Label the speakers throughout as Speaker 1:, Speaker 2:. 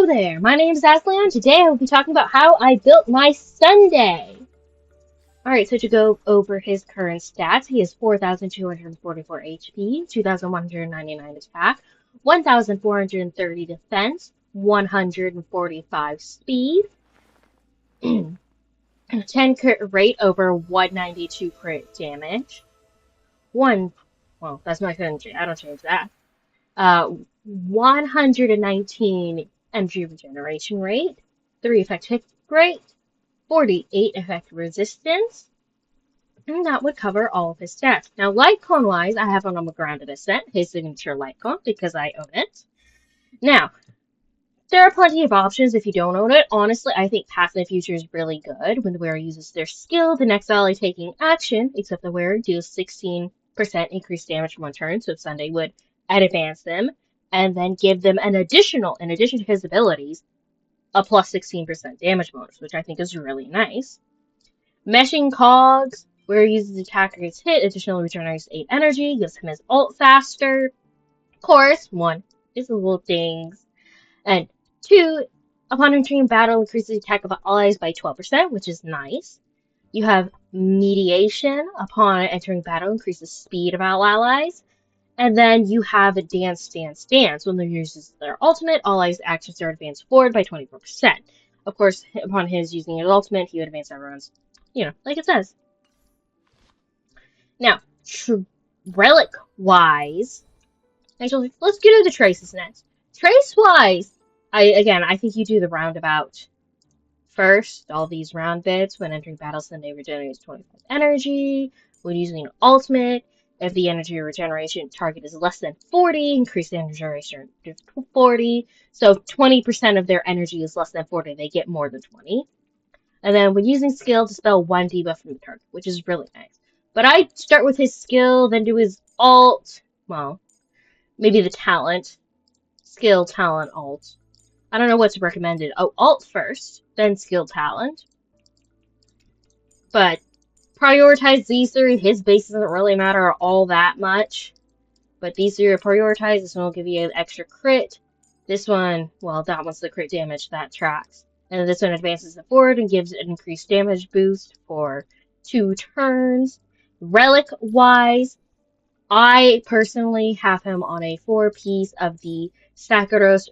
Speaker 1: Hello there, my name is Aslan. Today I will be talking about how I built my Sunday. Alright, so to go over his current stats, he has 4,244 HP, 2,199 attack, 1,430 defense, 145 speed, 10 crit rate over 192 crit damage, that's not going to, I don't change that, 119 energy regeneration rate, 3 effect hit rate, 48 effect resistance, and that would cover all of his stats. Now, light cone wise, I have him on a grounded ascent, his signature light cone, because I own it. Now, there are plenty of options if you don't own it. Honestly, I think Past in the Future is really good. When the wearer uses their skill, the next ally taking action, except the wearer, deals 16% increased damage from one turn, so Sunday would advance them, and then give them an additional, in addition to his abilities, a plus 16% damage bonus, which I think is really nice. Meshing Cogs, where he uses attacker gets hit, additionally regenerates 8 energy, gives him his ult faster. Of course, 1 is the little things. And 2, upon entering battle, increases the attack of allies by 12%, which is nice. You have Mediation, upon entering battle, increases speed of all allies. And then you have a Dance, Dance, Dance. When they use their ultimate, allies' actions are advanced forward by 24%. Of course, upon his using his ultimate, he would advance everyone's, like it says. Now, relic-wise, actually, let's get into traces next. Trace-wise, I think you do the roundabout first. All these round bits. When entering battle, Sunday regenerates 25 energy. When using an ultimate, if the energy regeneration target is less than 40, increase the energy regeneration to 40. So if 20% of their energy is less than 40, they get more than 20. And then when using skill, dispel 1 debuff from the target, which is really nice. But I start with his skill, then do his alt. Well, maybe the talent. Skill, talent, alt. I don't know what's recommended. Oh, alt first, then skill, talent. But prioritize these three. His base doesn't really matter all that much. But these three are prioritized. This one will give you an extra crit. This one, well, that one's the crit damage that tracks. And then this one advances it forward and gives an increased damage boost for 2 turns. Relic-wise, I personally have him on a 4-piece of the Sacros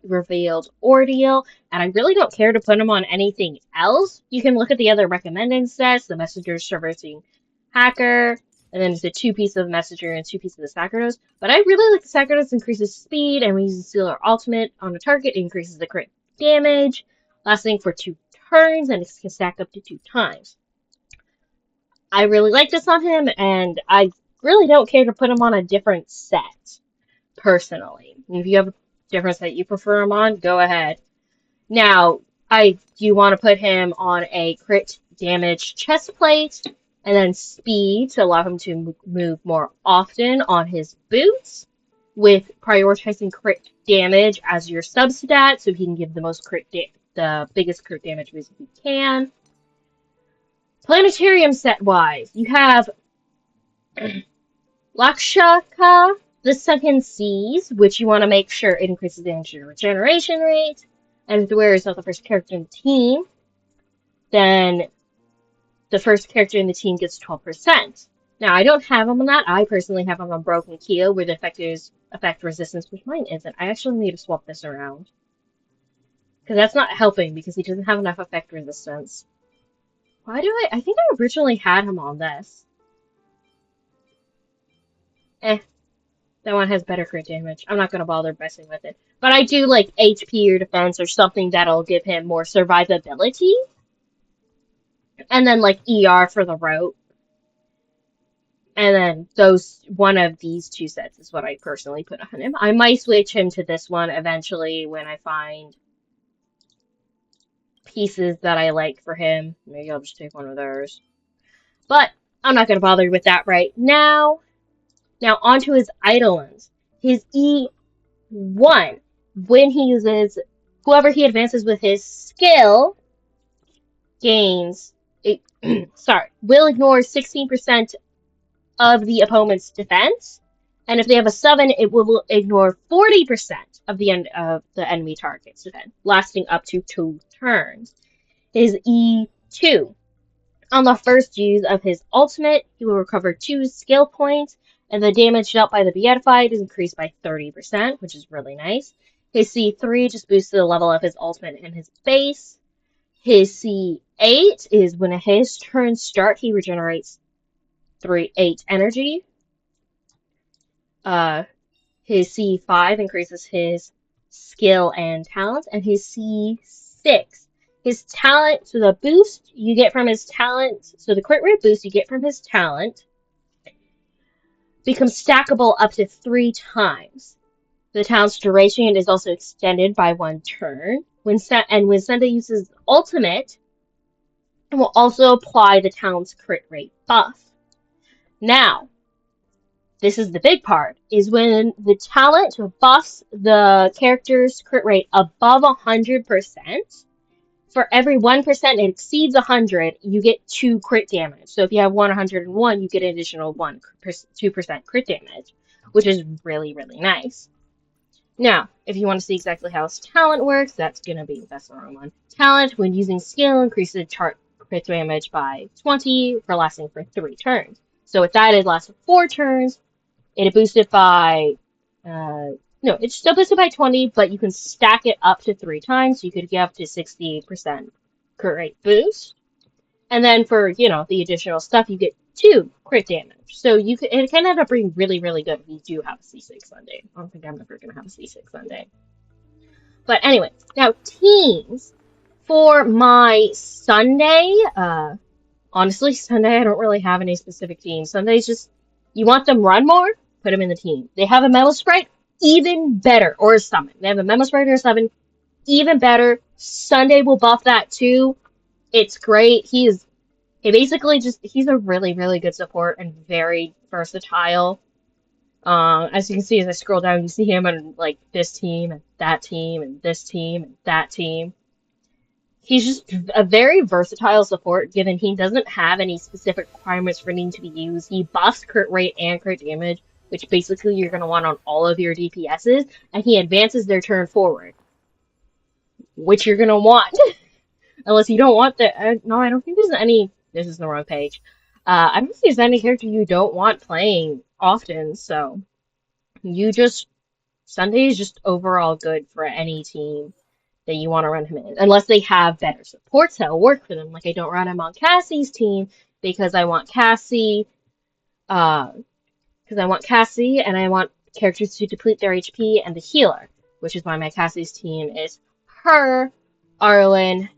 Speaker 1: Revealed Ordeal, and I really don't care to put him on anything else. You can look at the other recommended sets, the Messenger's Traversing Hacker, and then it's a 2-piece of Messenger and 2 pieces of the Sacros. But I really like the Sacros, increases speed, and when you use Stealer Ultimate on a target, it increases the crit damage, lasting for 2 turns, and it can stack up to 2 times. I really like this on him, and I really don't care to put him on a different set, personally. If you have a different set you prefer him on, go ahead. Now, you want to put him on a crit damage chest plate, and then speed to allow him to move more often on his boots, with prioritizing crit damage as your substat, so he can give the biggest crit damage boost if he can. Planetarium set-wise, you have Lakshaka, the Sunken Seas, which you want to make sure it increases the energy regeneration rate. And if the wearer is not the first character in the team, then the first character in the team gets 12%. Now, I don't have him on that. I personally have him on Broken Keel, where the effect is effect resistance, which mine isn't. I actually need to swap this around. Because that's not helping, because he doesn't have enough effect resistance. Why do I think I originally had him on this. That one has better crit damage. I'm not going to bother messing with it. But I do like HP or defense or something that'll give him more survivability. And then like ER for the rope. And then one of these 2 sets is what I personally put on him. I might switch him to this one eventually when I find pieces that I like for him. Maybe I'll just take one of those. But I'm not going to bother with that right now. Now, onto his Eidolons. His E1, when he uses, whoever he advances with his skill, will ignore 16% of the opponent's defense. And if they have a 7, it will ignore 40% of the end of the enemy target's defense, lasting up to 2 turns. His E2. On the first use of his ultimate, he will recover 2 skill points, and the damage dealt by the Beatified is increased by 30%, which is really nice. His C3 just boosts the level of his ultimate and his base. His C8 is when his turns start, he regenerates 8 energy. His C5 increases his skill and talent, and his C6, his talent, so the boost you get from his talent, so the crit rate boost you get from his talent becomes stackable up to 3 times. The talent's duration is also extended by 1 turn. When Senda uses ultimate, it will also apply the talent's crit rate buff. Now, this is the big part, is when the talent buffs the character's crit rate above 100%, for every 1% it exceeds 100, you get 2 crit damage. So if you have 101, you get an additional 2% crit damage, which is really, really nice. Now, if you want to see exactly how his talent works, that's going to be, that's the wrong one. Talent, when using skill, increases the chart crit damage by 20 for lasting for 3 turns. So with that, it lasts for 4 turns. It boosted by, no, it's still boosted by 20, but you can stack it up to 3 times. So you could get up to 60% crit rate boost. And then for, the additional stuff, you get 2 crit damage. So it can end up being really, really good if you do have a C6 Sunday. I don't think I'm ever going to have a C6 Sunday. But anyway, now teams. For my Sunday, honestly, Sunday, I don't really have any specific teams. Sunday's just, you want them run more? Put them in the team. They have a Memo Sprite, even better. Or a Summon. They have a Memo Sprite or a Summon, even better. Sunday will buff that too. It's great. He's a really, really good support and very versatile. As you can see as I scroll down, you see him on like this team and that team and this team and that team. He's just a very versatile support, given he doesn't have any specific requirements for needing to be used. He buffs crit rate and crit damage, which basically you're going to want on all of your DPSs, and he advances their turn forward, which you're going to want. Unless you don't want the... no, I don't think there's any... This is the wrong page. I don't think there's any character you don't want playing often, so... Sunday is just overall good for any team that you want to run him in, unless they have better supports that'll work for them. Like, I don't run him on Cassie's team because I want Cassie, and I want characters to deplete their HP and the healer, which is why my Cassie's team is her, Arlen,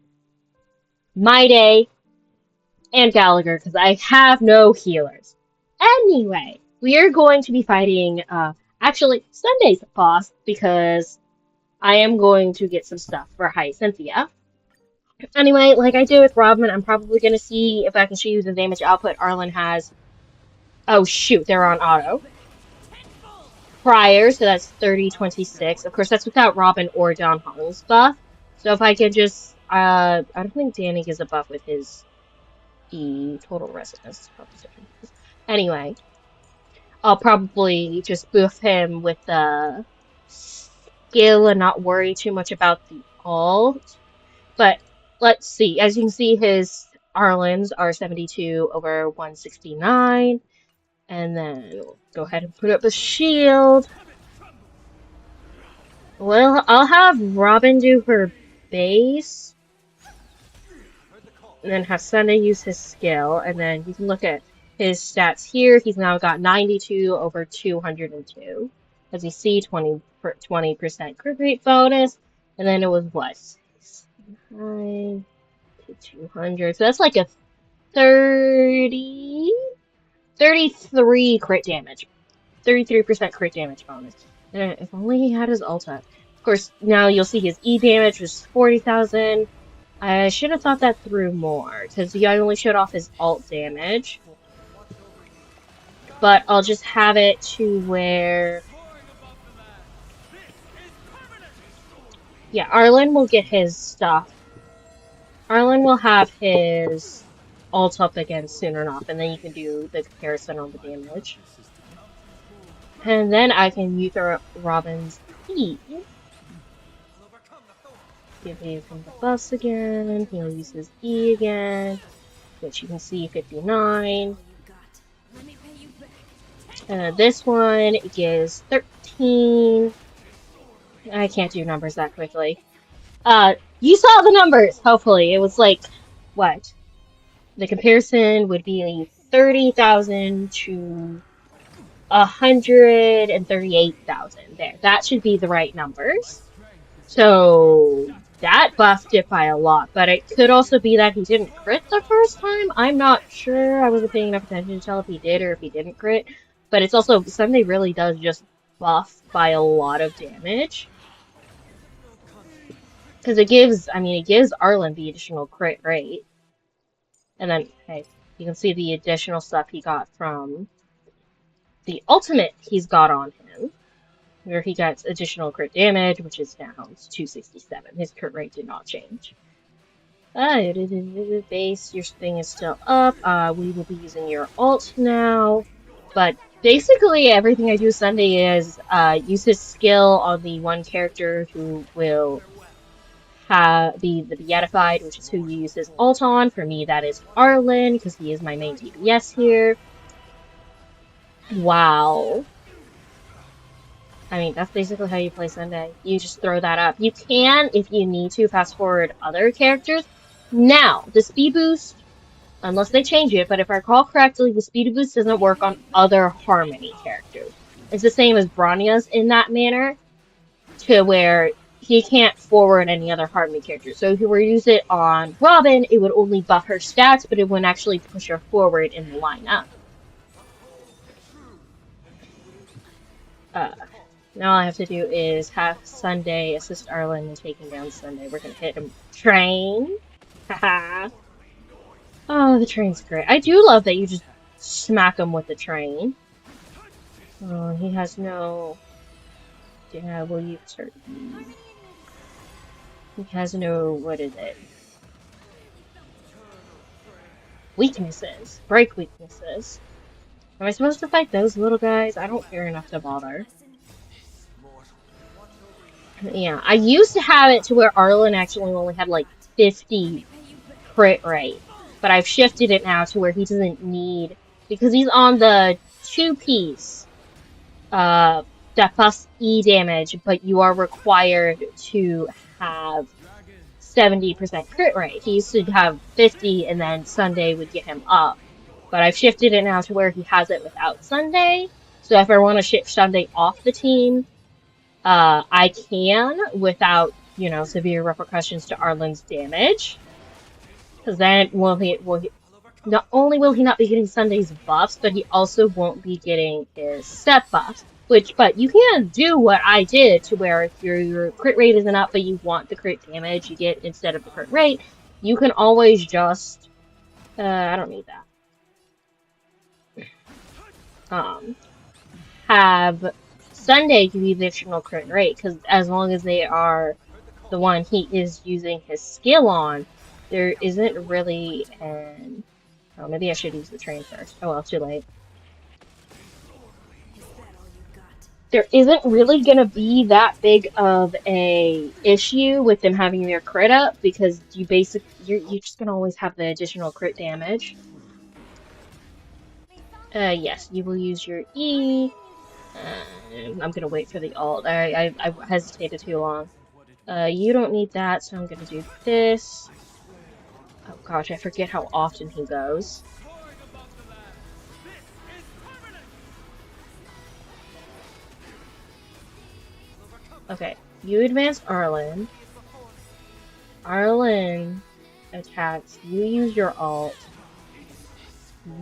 Speaker 1: Maide, and Gallagher, because I have no healers. Anyway, we are going to be fighting, actually, Sunday's boss, because I am going to get some stuff for Hyacinthia. Anyway, like I did with Robin, I'm probably going to see if I can show you the damage output Arlen has. Oh shoot, they're on auto. Prior, so that's 30-26. Of course, that's without Robin or Don Hull's buff. So if I could just, I don't think Danny gives a buff with his total resistance. Anyway, I'll probably just buff him with the skill and not worry too much about the alt. But let's see. As you can see, his Arlen's are 72 over 169. And then we'll go ahead and put up a shield. Well, I'll have Robin do her base. And then have Sunday use his skill. And then you can look at his stats here. He's now got 92 over 202. As you see, 20% crit rate bonus. And then it was what? 9 to 200. So that's like a 33 crit damage. 33% crit damage bonus. And if only he had his ult up. Of course, now you'll see his E damage was 40,000. I should have thought that through more, because he only showed off his alt damage. But I'll just have it to where... Yeah, Arlen will get his stuff. Arlen will have his alt up again soon enough, and then you can do the comparison on the damage. And then I can use Robin's E. give him the buffs again. He'll use his E again, which you can see 59. This one gives 13. I can't do numbers that quickly. You saw the numbers, hopefully. It was like, what? The comparison would be 30,000 to 138,000. There, that should be the right numbers. So that buffed it by a lot, but it could also be that he didn't crit the first time. I'm not sure. I wasn't paying enough attention to tell if he did or if he didn't crit. But it's also, Sunday really does just buff by a lot of damage. Because it gives Arlen the additional crit rate. And then, hey, you can see the additional stuff he got from the ultimate he's got on him, where he gets additional crit damage, which is down to 267. His crit rate did not change. Base, your thing is still up. We will be using your ult now. But basically, everything I do Sunday is use his skill on the one character who will be the Beatified, which is who you use his ult on. For me, that is Arlen, because he is my main DPS here. Wow. I mean, that's basically how you play Sunday. You just throw that up. You can, if you need to, fast forward other characters. Now, the speed boost, unless they change it, but if I recall correctly, the speed boost doesn't work on other Harmony characters. It's the same as Bronia's in that manner, to where he can't forward any other Harmony character. So if you were to use it on Robin, it would only buff her stats, but it wouldn't actually push her forward in the lineup. Now all I have to do is have Sunday assist Arlen in taking down Sunday. We're gonna hit him. Train. Haha. Oh, the train's great. I do love that you just smack him with the train. Oh, he has no... Yeah, will you start... He has no... What is it? Weaknesses. Break weaknesses. Am I supposed to fight those little guys? I don't care enough to bother. Yeah, I used to have it to where Arlen actually only had like 50 crit rate. But I've shifted it now to where he doesn't need... Because he's on the 2-piece that buffs E damage, but you are required to have 70% crit rate. He used to have 50, and then Sunday would get him up. But I've shifted it now to where he has it without Sunday. So if I want to shift Sunday off the team, I can without, you know, severe repercussions to Arlen's damage. Because then not only will he not be getting Sunday's buffs, but he also won't be getting his set buffs. But you can do what I did to where if your crit rate isn't up, but you want the crit damage you get instead of the crit rate, you can always just, I don't need that. Have Sunday give you the additional crit rate, because as long as they are the one he is using his skill on, there isn't really an... Oh, maybe I should use the train first. Oh well, too late. There isn't really gonna be that big of a issue with them having their crit up, because you're just gonna always have the additional crit damage. Yes, you will use your E. I'm gonna wait for the ult. I hesitated too long. You don't need that, so I'm gonna do this. Oh gosh, I forget how often he goes. Okay, you advance Arlen. Arlen attacks. You use your ult.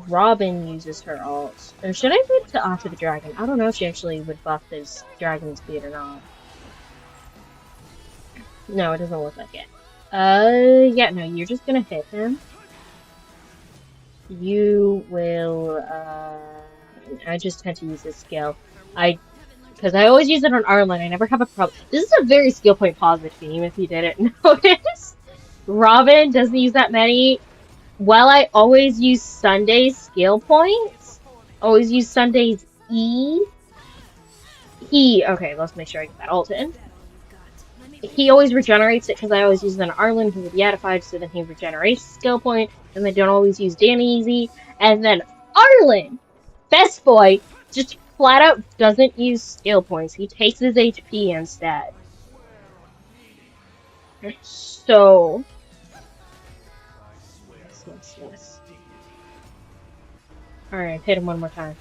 Speaker 1: Robin uses her ult. Or should I wait to after the dragon? I don't know if she actually would buff his dragon speed or not. No, it doesn't look like it. Yeah, no, you're just gonna hit him. You will, I just tend to use this skill. Because I always use it on Arlen, I never have a problem. This is a very skill point positive team, if you didn't notice. Robin doesn't use that many. While I always use Sunday's skill points, always use Sunday's E. Okay, let's make sure I get that ult in. he always regenerates it because I always use it on Arlen because of the Beatified, so then he regenerates skill point, and they don't always use Danny Easy. And then Arlen, best boy, just flat out doesn't use skill points. He takes his HP instead. So, yes. Alright, hit him one more time.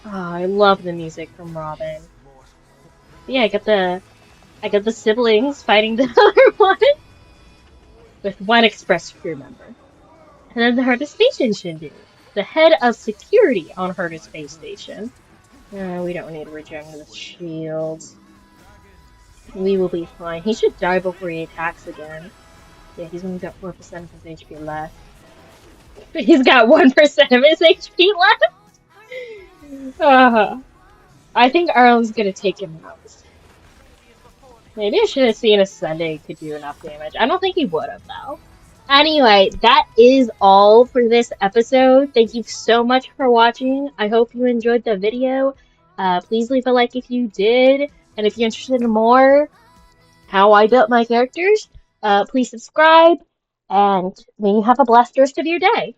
Speaker 1: Oh, I love the music from Robin. Yeah, I got the siblings fighting the other one with one express crew member. And then the Herta Station Shindu, the head of security on Herta Space Station. We don't need to regen with shields. We will be fine. He should die before he attacks again. Yeah, he's only got 4% of his HP left. He's got 1% of his HP left! I think Arlen's gonna take him out. Maybe I should have seen if Sunday could do enough damage. I don't think he would have, though. Anyway, that is all for this episode. Thank you so much for watching. I hope you enjoyed the video. Please leave a like if you did. And if you're interested in more how I built my characters, please subscribe. And may you have a blessed rest of your day.